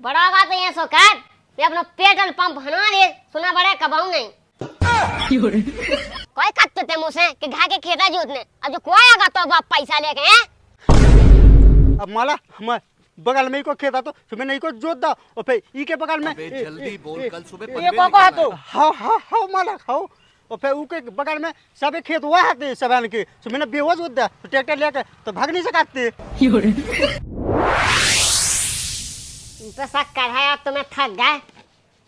बड़ागा तो ये सोकर ये अपना पेट्रोल पंप बना दे सुना बड़े कबाऊ नहीं कोई कत्ते ते मुझसे कि घा के खेता जोतने अब जो कोई आगा तो बाप पैसा लेके हैं अब माला हम बगल में ही को खेता तो तुम्हें नहीं को जोत दा और फिर ई के बगल में जल्दी बोल कल सुबह ये को कहा तो हां माला खाओ और फिर ऊके बगल में सब खेत हुआ है सबन के तुम्हें बेहोश जोत दा तो ट्रैक्टर लेके तो भाग नहीं सकते तो शक्कर है अब तुम्हें थक गए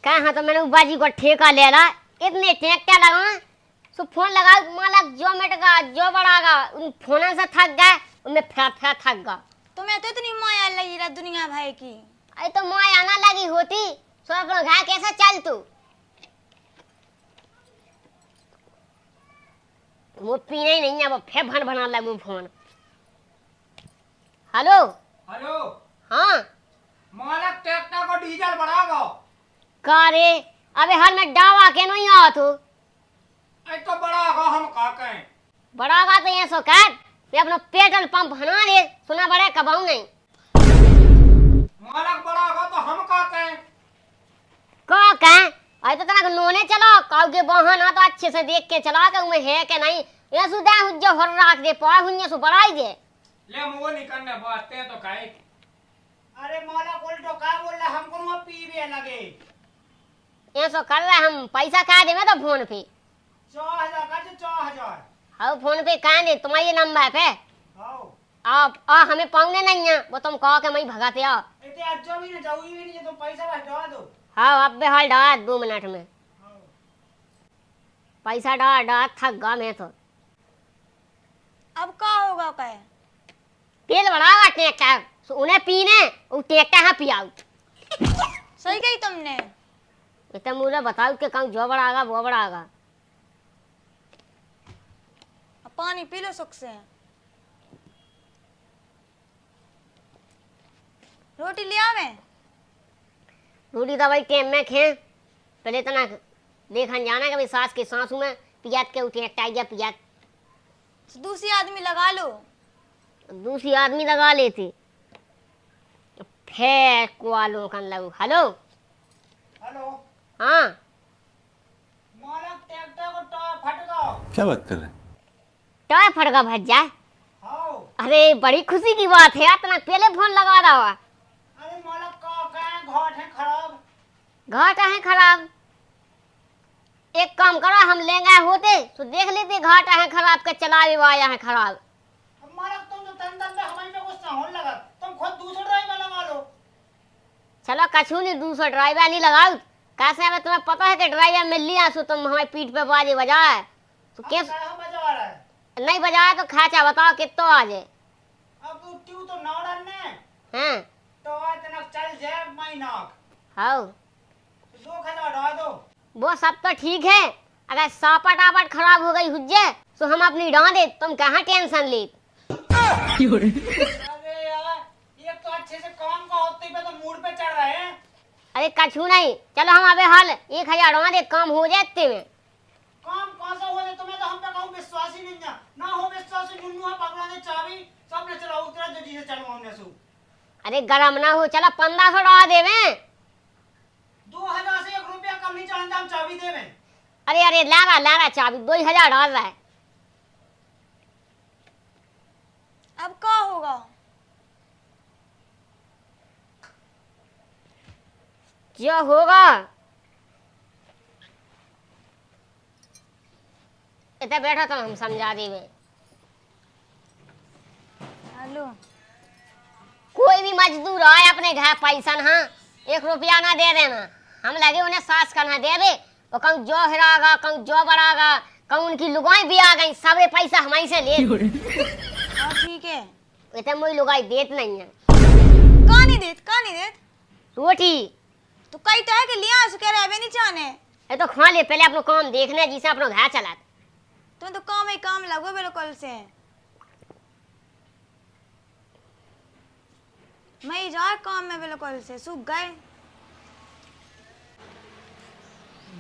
कहाँ तो मैंने बाजी को ठेका ले ला इतने ट्रैक्टर लगा सो फोन लगा माला जो मिटेगा जो बढ़ागा उन फोन से थक गए उनमें फिर थक गया तुम्हें तो इतनी माया लगी रहा दुनिया भाई की। अरे तो माया ना लगी होती सो अपना घर कैसे चल तू वो पीने ही नहीं है वो फिर भन बना लगू फोन। हेलो हेलो हाँ मालक ट्रैक्टर को डीजल बढ़ाओ। का रे अबे हाल में डावा के नहीं आ तू ऐ तो बढ़ाओ हम का कहें बड़ागा तो ये सो कर ये अपना पेट्रोल पंप बना दे सुना बड़े कबाऊ नहीं मालक बढ़ाओ तो हम का कहें का कहें अरे तो तना नोने चला काऊ के बहन आ तो अच्छे से देख के चला के उमे है के नहीं ये सुदा हुज्जो हर राख दे पा हुन्ने सु बढ़ाई दे ले मुंह निकलने बातें तो कहे। अरे मालक उल्टो का बोल रहा हमको वो पीवे लगे ये सो कर रहा हम पैसा का दे मैं तो फोन पे 4000 का 4000 हाउ फोन पे का दे तुम्हारे नंबर पे आओ आप हमें पाऊंगे नहीं है वो तुम कहो के मैं भगाते आ इते आज भी ना जाऊ भी नहीं तो पैसा बढ़ा दो। हाँ अब हाल डाल 2 मिनट में पैसा डाल थक गा मैं तो अब का होगा कहे तेल बढ़ावा ट्रैक्टर उन्हें पीने वो ट्रैक्टर है पियाऊ सही कही तुमने। इतना मुझे बताओ कि कहीं जो बढ़ागा वो बढ़ागा अब पानी पी लो सुख से। रोटी ले आवे रोटी तो भाई टेम में खे पहले इतना देखन जाना कि सास के सांसू में पियात के उठे टाइगर पियात तो दूसरी आदमी लगा लो। दूसरी आदमी लगा लेती फिर कुआलों कन लगू। हेलो हेलो हाँ मालक ट्रैक्टर को टायर फट गया। क्या बात कर रहे हैं? टायर फट गया भज्जा हां अरे बड़ी खुशी की बात है इतना पहले फोन लगा रहा हुआ। अरे मालक का कहें घाट है खराब घाटा है खराब एक काम करो हम लेंगे होते तो देख लेते घाटा है खराब के चलावे वाया है खराब। अब मालक तुम तो तंदन में हमारे पे गुस्सा होने लगा तुम खुद दूसरा ड्राइवर लगा लो। चलो कछू नहीं दूसरा ड्राइवर नहीं लगाओ कैसे हमें तुम्हें पता है कि ड्राइवर मिल लिया सो तुम हमारी पीठ पे बाजे बजाए तो अब किस कहाँ बजा रहा है नहीं बजाया तो खाचा बताओ कितो आ जाए। अब तू तो नाड़न ने हैं तो इतना चल जाए महीना हाउ 2000 डाल दो। वो सब तो ठीक है अगर सापट आपट खराब हो गई हुज्जे तो हम अपनी डांडे तुम कहाँ टेंशन ले। अरे यार ये तो अच्छे से काम का होते पे तो मूड पे चढ़ रहे हैं। अरे कछू नहीं चलो हम अबे हाल 1000 डांडे काम हो जाते में काम कौन सा हो जाए तुम्हें तो हम पे कहूँ विश्वास ही नहीं ना हो विश्वास नुन्नू भगवान ने चाबी सबने चला उतरा जो जी से चलवाने सु। अरे गरम ना हो चलो 1500 डाल देवे 2000 से 1 रुपया कम नहीं चाहते हम चाबी देवे। अरे अरे लारा चाबी 2000 डाल रहा है। अब का होगा जो होगा इतना बैठा तो हम समझा देवे। हेलो कोई भी मजदूर आए अपने घर पैसा हाँ 1 रुपया ना दे देना हम लगे उन्हें सास करना दे दे वो कहूँ जो हिरागा कहूँ जो बढ़ागा कहूँ उनकी लुगाई भी आ गई सबे पैसा हमारी से ले। हाँ ठीक है। इतने मुझे लुगाई देत नहीं है का नहीं देत रोटी तो कई तो है कि लिया कह रहे नहीं चाहने ये तो खा ले पहले अपना काम देखने जिसे अपना घर चला तुम तो काम ही काम लगो बिल्कुल से। मैं जा काम में बिल्कुल से सूख गए।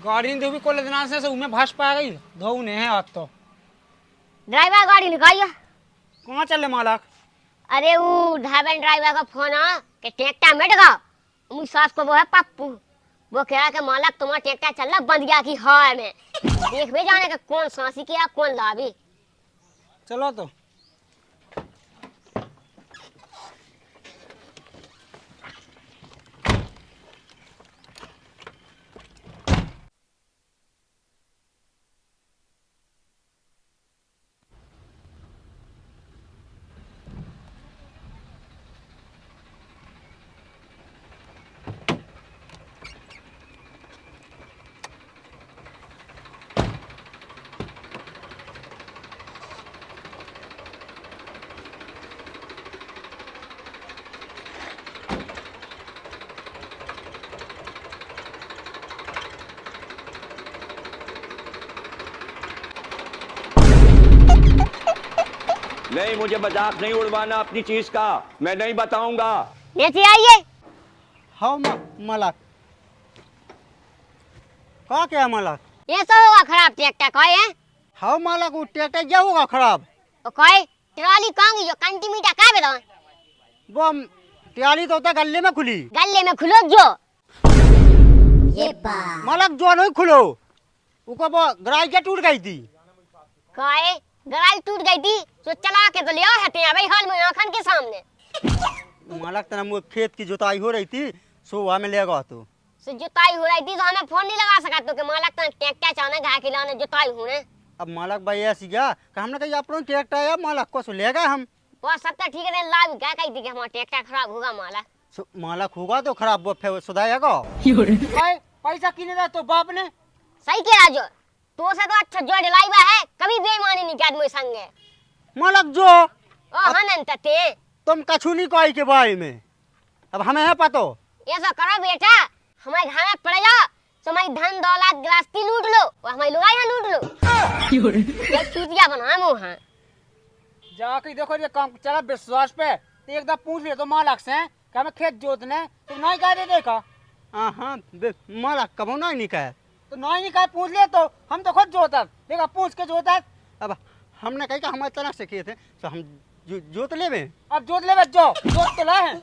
गाड़ी ने भी कॉलेज ना से उमे भाष पा गई धो ने है आज तो ड्राइवर गाड़ी निकालिया कहाँ चले मालक। अरे वो ढाबन ड्राइवर का फोन आ कि ट्रैक्टर मिट गया मुझ सास को वो है पप्पू, वो कह रहा कि मालक तुम्हारा ट्रैक्टर चल रहा बंद गया की हाँ में देख भी जाने का कौन सांसी किया कौन लाभी। चलो तो नहीं, मुझे मजाक नहीं उड़वाना अपनी चीज का, मैं नहीं बताऊंगा। नीचे आइए। हाँ मालक क्या मालक? ये सब होगा खराब ट्रैक्टर कोई है? हाँ मालक वो ट्रैक्टर क्या होगा खराब? तो कोई ट्राली कहाँ जो कंटी मीटर कहाँ पे दो? वो ट्राली तो होता गले में खुली। गले में खुलो जो ये मालक जो नहीं खुलो उसको वो गराज टूट गई थी। कोई गराज टूट गई थी तो चला के तो ले आए थे भाई हाल में आंखन के सामने। मालक तना वो खेत की जुताई हो रही थी सो वहाँ में ले गया तो जुताई हो रही थी तो हमें फोन नहीं लगा सका तो कि मालक तना ट्रैक्टर चाहने घा खिलाने जुताई होने। अब मालक भाई ऐसी गया कि हमने कहा अपना ट्रैक्टर है मालक को सो ले गए हम। वो सब तो ठीक है लाभ क्या कही थी कि हमारा ट्रैक्टर खराब होगा मालक। मालक होगा तो खराब वो फिर सुधारेगा। पैसा किने दा तो बाप ने सही कह रहा जो तो से तो अच्छा जो डलाईबा है कभी बेईमानी नहीं कर मोए संगे। मालक जो ओ हनन ते तुम कछु नहीं कोई के बारे में अब हमें है पतो। ऐसा करो बेटा हमारे घर में पड़ जाओ तुम्हारी धन दौलत गृहस्थी लूट लो और हमारी लुगाई यहाँ लूट लो। ये चूतिया बना मुँह जाके देखो ये काम चला विश्वास पे तो एक दफा पूछ ले तो मालक से कि हमें खेत जोतने तो नहीं कह दे देखा। हाँ मालक कबो नहीं कहे तो नहीं कहा पूछ ले तो हम तो खुद जोता देखा पूछ के जोता। अब हमने कही कि हमारे तरह से किए थे तो हम जोत ले में अब जोत ले जो जोत तो लाए हैं।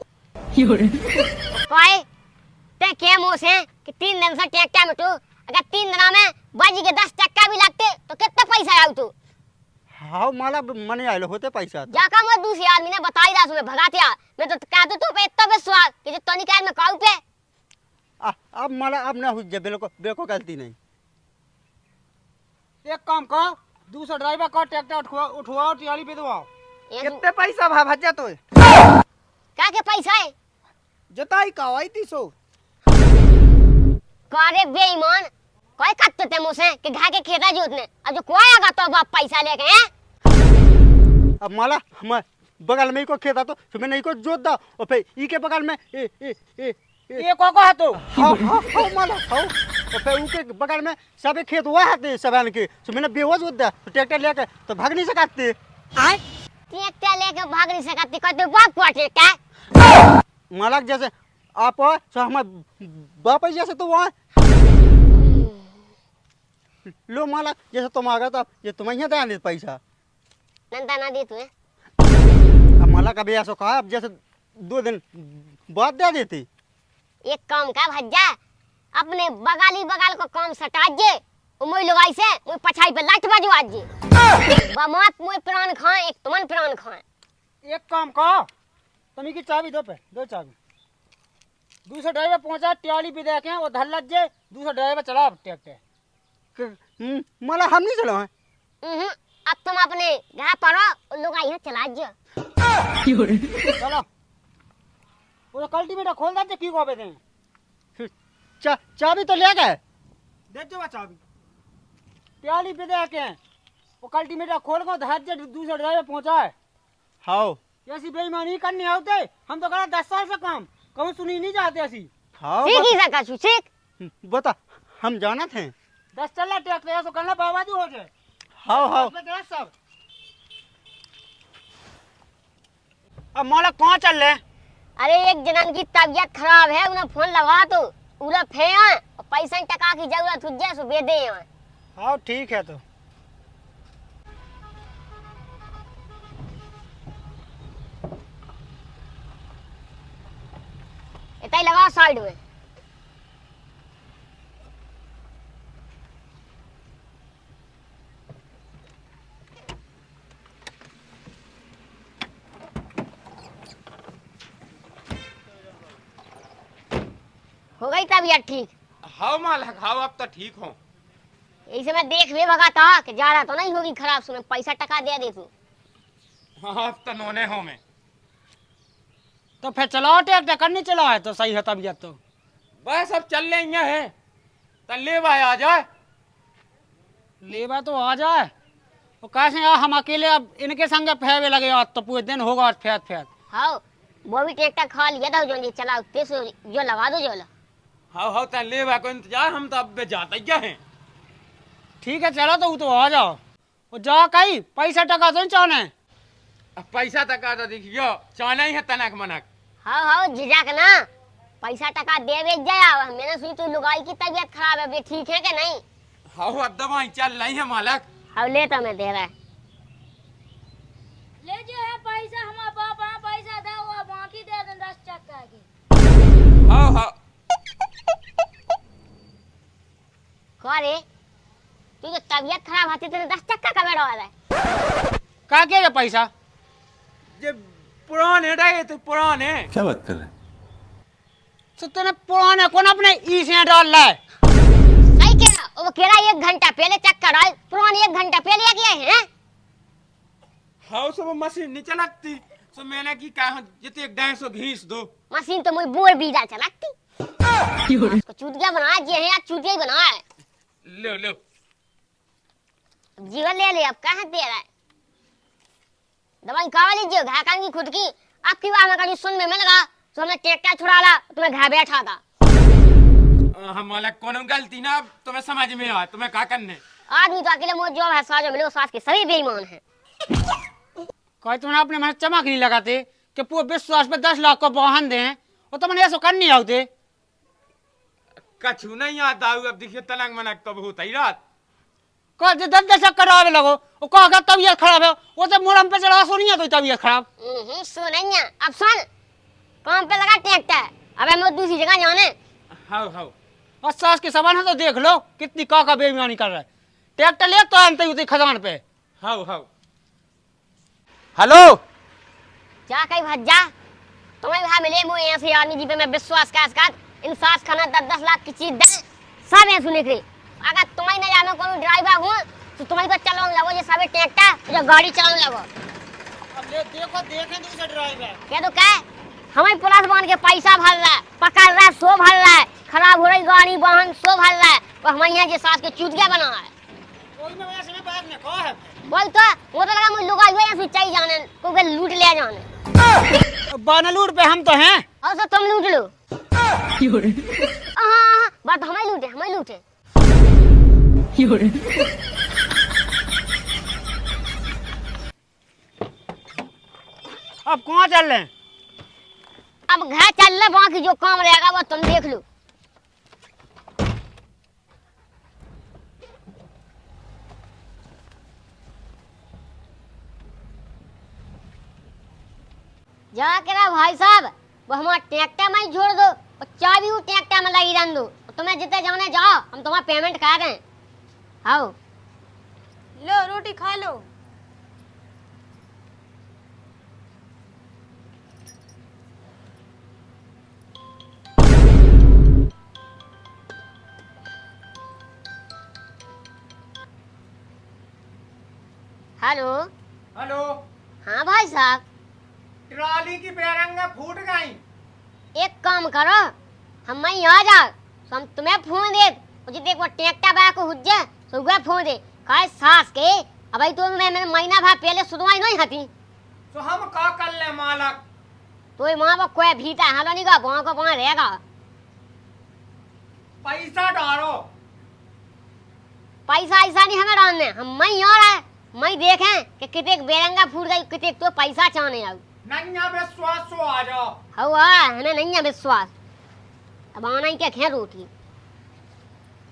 कोई ते क्या मुँह से कि 3 दिन से ट्रैक्टर में तू अगर 3 दिन में बाजी के 10 टक्का भी लगते तो कितना पैसा आऊ तू? हाँ मालक मने आये होते पैसा तो। जाका मत दूसरी आदमी ने बताई रहा तुम्हें भगातिया मैं तो कहते तो पे इतना विश्वास कि जो तो निकाल में काऊ पे अब मालक अब ना हो जाए बिल्कुल गलती नहीं। एक काम कर दूसरा ड्राइवर का ट्रैक्टर उठवाओ ट्राली पे दो। कितने पैसा भा भजा तो क्या के पैसा है जोताई का आई थी सो करे बेईमान कोई कत्ते ते मुझसे कि घा के खेता जोतने अब जो कोई आगा तो बाप पैसा लेके हैं। अब माला हमारे बगल में ही को खेता तो मैंने को जोत दा और फिर ई के बगल में ये को है तो हाँ माला हाँ और फिर उनके बगल में सब खेत हुआ है सबन के तो मैंने बेहोश जोत दा तो ट्रैक्टर लेके तो भाग नहीं सकते। ट्रैक्टर लेके भाग नहीं सकती कहते बाप को ट्रैक्टर मालक जैसे आप तो हमारे बाप जैसे तो वहाँ लो मालक जैसे तुम आ गए तो ये तुम्हें यहाँ दे पैसा नंदा ना दी तुम्हें। अब मालक अभी ऐसा कहा अब जैसे 2 दिन बाद दे देती। एक काम का भज्जा अपने बगाल को काम सटा जे मोई लगाई से मोई पछाई पे लाठ बाजू आज जी बमात मोई प्राण खाए एक तुमन प्राण खाए। एक काम कर तुम्हें की चाबी दो पे दो चाबी दूसरा ड्राइवर पहुंचा ट्राली पे देखे वो धर लग जाए दूसरा ड्राइवर चला ट्रैक्टर माला हम नहीं चलो हैं। अब तुम अपने घर पर लोग यहाँ चला जो चलो वो कल्टीवेटर खोल दे की को दे चाबी तो ले गए दे जो चाबी ट्राली पे देखे वो कल्टीवेटर खोल को धर जे दूसरा ड्राइवर पहुंचा है। हाँ ऐसी बेईमानी करनी होते हम तो करा 10 साल से काम कहूँ सुनी नहीं जाते ऐसी। हाँ सीख ही सका सीख बता हम जाना थे 10 चल ट्रैक्टर ऐसा करना बर्बादी हो जाए। हाँ हाँ सब अब मालक कहाँ चल रहे? अरे एक जनन की तबीयत खराब है उन्हें फोन लगा तो उला फे और पैसा टका की जरूरत हो जाए सो दे दे। हाँ ठीक है तो इतना ही लगाओ साइड में। हो गई तबीयत ठीक? हाँ मालिक हाँ, अब तो ठीक हो। ऐसे मैं देख वे भगा था कि ज्यादा तो नहीं होगी खराब, सुने पैसा टका दे दे तू। हाँ अब तो नोने हो में। तो फिर चलाओ ट्रैक्टर, करनी चला है तो सही है तबीयत तो। बस अब चल ले है तो ले भाई आ जाए। लेबा तो आ जाए, वो कैसे यार हम अकेले अब इनके संग फैवे लगे आज तो पूरे दिन होगा आज फैत फैत। हाँ वो भी ट्रैक्टर खा लिया था जो चला उतने से जो लगा दो जो। हाँ हाँ तो ले भाई को इंतजार, हम तो अब जाते क्या हैं। ठीक है चलो तो वो तो आ जाओ, वो जा कहीं पैसा टका तो नहीं चाहने। अब पैसा तक आ तो देखियो चाहना ही है तनक मनक। हाँ हाँ झिझक ना, पैसा टका दे बेच जाया। मैंने सुनी तू लुगाई की तबीयत खराब है, ठीक है कि नहीं? हाँ अब दवाई चल रही है मालिक। हाँ ले तो मैं दे रहा है। ले जो है पैसा हमारा बाप है, पैसा दे वो बाकी दे दे 10 चक्का की। हाँ हाँ कौन रे तुझे तबीयत खराब होती तेरे 10 चक्का का बेड़ा वाला है? का क्या पैसा? ये पुराने रहे थे पुराने। क्या बात कर रहे हैं? तो तेने पुराने कौन अपने ई से डाल रहा है? सही कह रहा, वो कह रहा 1 घंटा पहले चक्कर आए, पुरानी 1 घंटा पहले किया है। हाँ सब मशीन नहीं चलती तो मैंने की कहा जितने 150 घीस दो। मशीन तो मुझे बोर बीजा चलाती। उसको चूतिया बनाया जे है, चूतिया ही बनाया है। लो लो जीवन ले ले, अब कहाँ दे रहा है? दवाई खा लीजिए, घा खाएंगी खुद की। आपकी बात में कहीं सुन में लगा तो हमने ट्रैक्टर छुड़ा ला, तुम्हें घर बैठा था। हमारा कौन गलती ना तुम्हें समझ में आ, तुम्हें क्या करने। आदमी तो अकेले मोह जो है साजो मिले, सास के सभी बेईमान हैं। कहीं तुमने अपने मन चमक नहीं लगाते कि पूरे विश्वास पे 10 लाख को वाहन दे, वो तो मैंने ऐसा कर नहीं आते। कछु नहीं आता, अब देखिए तलंग मनक कब होता ही रात। कह 10 चक्कर आवे लगो, वो कहा तबीयत खराब है, वो तो मुरम पे चढ़ा सो नहीं है तो तबीयत खराब। सुन अब सुन, काम पे लगा ट्रैक्टर, अब हमें दूसरी जगह जाने। हाँ हाँ और सास के सामान है तो देख लो कितनी का बेईमानी कर रहा है। ट्रैक्टर ले तो आनते ही खदान पे। हाँ हाँ हेलो जा कहीं भज जा, तुम्हें वहां मिले मुझे ऐसे आदमी जी पे मैं विश्वास कर इन सास खाना 10-10 लाख की चीज दे सब ऐसे निकले। अगर तुम्हें न जानो कोई ड्राइवर हूँ तो तुम्हें तो चलाने लगो ये सब ट्रैक्टर, जो गाड़ी चलाने लगो। अब ले देखो देखें दूसरा ड्राइवर क्या तो क्या हमें पुलिस बांध के पैसा भर रहा है, पकड़ रहा है, सो भर रहा है, खराब हो रही गाड़ी वाहन सो भर रहा है, और हमारे यहाँ के सास के चूतिया बना है। कोई में वैसे में बैग ने कहा है बोल तो वो तो लगा मुझे लुगाई हुए ऐसे चाहिए जाने को लूट ले जाने। बानलूर पे हम तो हैं। और तो तुम लूट लो। हाँ बात हमें लूटे। अब कहाँ चल रहे हैं? अब घर चल रहे, बाकी जो काम रहेगा वो तुम देख लो। जा के रहा भाई साहब, वो हमारा ट्रैक्टर में ही छोड़ दो और चाबी वो ट्रैक्टर में लगी रहने दो। तुम्हें जितने जाने जाओ, हम तुम्हारा पेमेंट कर दें। आओ लो रोटी खा लो। हेलो हेलो हाँ भाई साहब, ट्रॉली की बेरंगा फूट गई। एक काम करो, हम मैं आ जाओ तो हम तुम्हें फोन दे, जितने को ट्रैक्टर बाय को हुज्जे तो वह फोन दे काय सास के। अब भाई तो मैं महीना भर पहले सुधवाई नहीं हती तो हम का कर ले मालक। तो माँ बाप कोई भीता हालो नहीं का वहाँ को वहाँ रहेगा। पैसा डालो। पैसा ऐसा नहीं हमें डालने, हम मैं आ रहा है, मैं देखें कि कितने बेरंगा फूट गई, कितने तो पैसा चाहने आओ। नन्या विश्वास सो आ जाओ। हुआ है नहीं है विश्वास, अब आना ही क्या खे रोटी।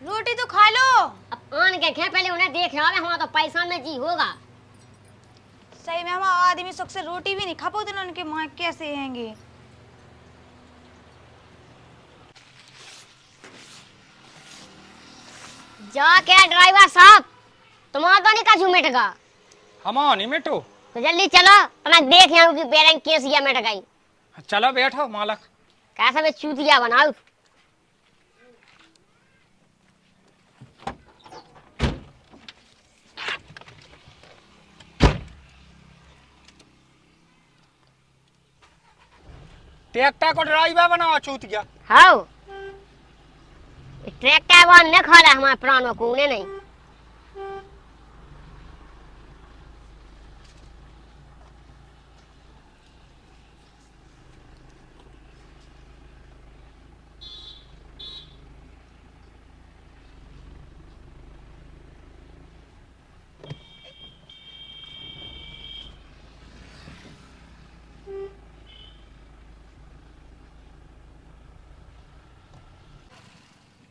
रोटी तो खा लो। अब आन के खे पहले उन्हें देख रहा है, वहाँ तो पैसा में जी होगा। सही में हमारा आदमी सुख से रोटी भी नहीं खा पाते, उनके माँ कैसे हैंगे। जाके ड्राइवर साहब तुम्हारा तो नहीं कछु मिट गया। हम नहीं मिटो। तो जल्दी चलो अपना देख यहाँ की बेरंग केसिया मिट गई। चलो बैठो मालक। कैसा मैं चूतिया बनाऊ। ट्रैक्टर को ड्राइवर बनाओ चूतिया। हाउ ट्रैक्टर वन ने खा हमारे प्राणों को उन्हें नहीं।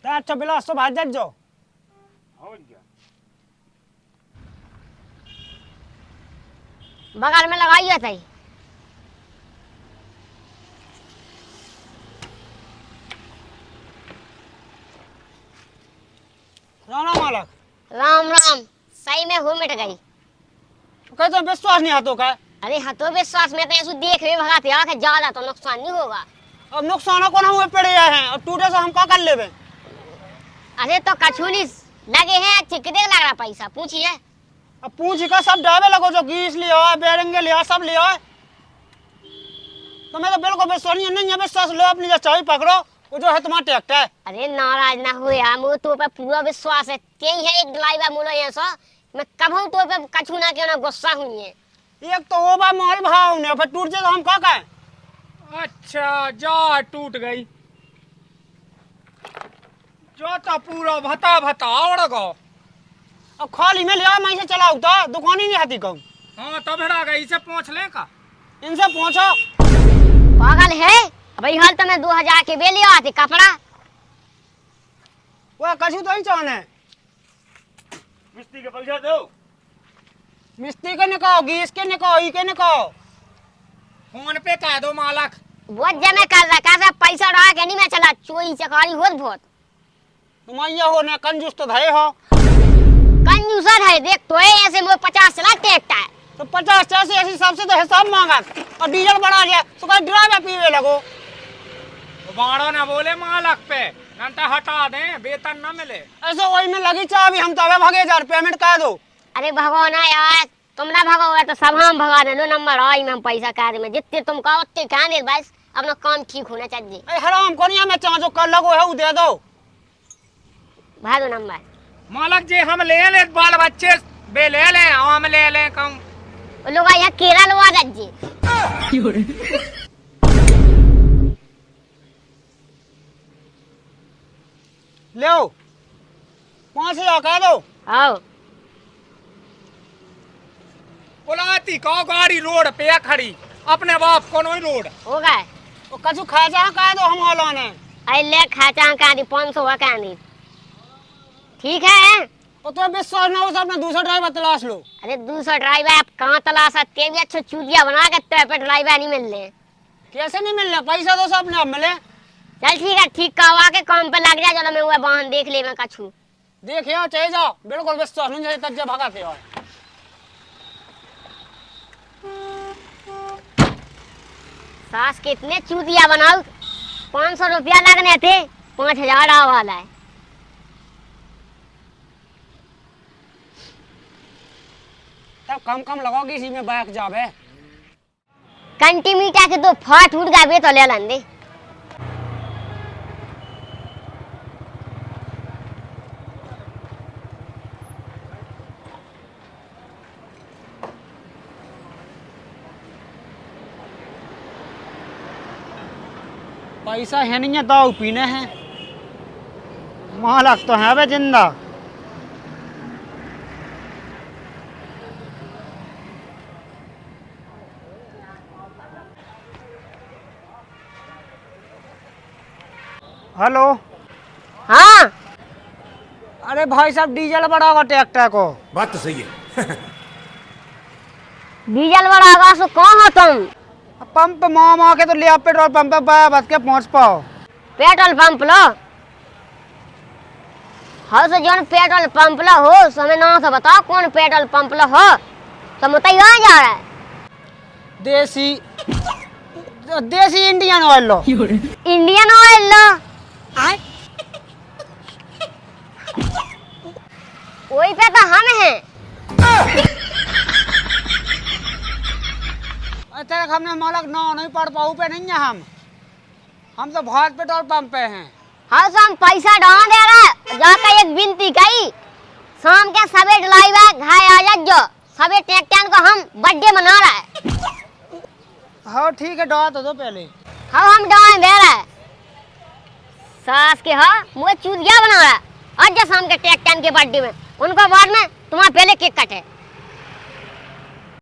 अच्छा बिलास तो भाज जाओ। बगल में लगाइए थे। राम राम मालक। राम राम। सही में हो मिट गई। कहते विश्वास नहीं हाथों का। अरे हतो विश्वास में तो ऐसे देख रहे भगाते आके ज्यादा तो नुकसान नहीं होगा। अब नुकसान को हुए पड़े हैं और टूटे से हम क्या कर लेवे। अरे तो कछुनी लगे हैं अच्छे कितने लग रहा पैसा पूछिए। अब पूछ का सब डाबे लगो जो गीस लिया बेरंगे लिया सब लिया। तो मैं तो बिल्कुल विश्वास नहीं है। विश्वास लो अपनी जो चाबी पकड़ो वो जो है तुम्हारा ट्रैक्टर है। अरे नाराज ना हो यार मुझे तो पे पूरा विश्वास है। यही है एक ड्राइवर मोलो ऐसा मैं कभी तो पे कछु ना क्यों ना गुस्सा हुई है। एक तो वो बा मोल भाव ने फिर टूट जाए तो हम क्या कहें। अच्छा जा टूट गई जो तो पूरा भता भता आवड़ गो। अब खाली में लिया मैं से चलाऊ तो दुकान ही नहीं आती कहूँ। हाँ तो भेड़ा गई इसे पहुँच ले का इनसे पहुँचो। पागल है भाई हाल तो मैं 2000 के बेले आते कपड़ा वो कछु तो ही चाहने मिस्त्री के पैसा दो। मिस्त्री के निकाओ गीस के निकाओ ई के निकाओ फोन पे कह दो मालक। बहुत जमे कर रहा कैसा पैसा रहा के नहीं मैं चला चोरी चकारी होत बहुत। तुम्हारा हो ने कंजूस तो धरे हो। कंजूसर है देख तो है ऐसे मुझे 50 लाख टेकता है। तो 50 ऐसे ऐसे सबसे तो हिसाब मांगा और डीजल बढ़ा दिया तो कहीं ड्राइवर पीवे लगो। बाड़ो ना बोले मालक पे घंटा हटा दे वेतन ना मिले ऐसे वही में लगी चाबी हम तो भागे जा पेमेंट कर दो। अरे भगवान यार तुम ना भगो तो सब हम भगा दे नंबर आई में हम पैसा कर दे जितने तुम कहो उतने कह दे बस अपना काम ठीक होना चाहिए। अरे हराम को नहीं मैं चाहो कर लगो है वो दे दो भा दो नंबर। मालक जी हम ले ले बाल बच्चे बे ले ले हम ले ले कम लोग यहाँ केरल लवा दीजिए। ले 5000 कह दो। आओ बुलाती कहो गाड़ी रोड पे खड़ी अपने बाप को नहीं रोड हो गए तो कछु खा जा कह दो हम हलाने अरे ले खाचा कह दी 500 का कह दी ठीक है। तो विश्वास ना हो तो अपना दूसरा ड्राइवर तलाश लो। अरे दूसरा ड्राइवर आप कहाँ तलाश सकते भी अच्छा चूतिया बना के पे ड्राइवर नहीं मिल रहे। कैसे नहीं मिलना पैसा तो सब अपने मिले। चल ठीक है ठीक करवा के काम पे लग जा चलो मैं वो वाहन देख ले मैं कछू देखिए चले जाओ बिल्कुल विश्वास नहीं चाहिए तब भगाते हो। सास कितने चूतिया बनाओ 500 रुपया लगने थे 5000 वाला है। तब कम कम लगाओगी इसी में बैक जावे कंटी मीटा के 2 फाट उठ गए तो ले लेंगे। पैसा है नहीं है दाऊ पीने हैं मालक तो है वे जिंदा। हेलो हाँ अरे भाई साहब डीजल बढ़ाओ ट्रैक्टर को। बात तो सही है। डीजल बढ़ागा सो कौन हो तुम। पंप मामा के तो ले आप पेट्रोल पंप पे बस के पहुंच पाओ। पेट्रोल पंप लो हाँ से जौन पेट्रोल पंप ला हो समय नाम से बताओ कौन पेट्रोल पंप ला हो तो मुतई कहाँ जा रहा है? देसी देसी इंडियन ऑयल लो। इंडियन ऑयल लो। वही पे तो हम हैं। तेरे हमने मालक नौ नहीं पढ़ पाऊ पे नहीं है हम तो भारत पेट्रोल पंप पे हैं। हाँ तो हम पैसा डाल दे रहा है जाकर एक विनती कही शाम के सवे डलाइवा घाय आ जा जो सवे ट्रैक्टर को हम बर्थडे मना रहा है। हाँ ठीक है डॉ तो दो पहले। हाँ हम डाल दे रहा है सास के हाँ मुझे चूतिया बना रहा है आज शाम के ट्रैक्टर के बर्थडे में उनको बाद में तुम्हारा पहले केक कटे।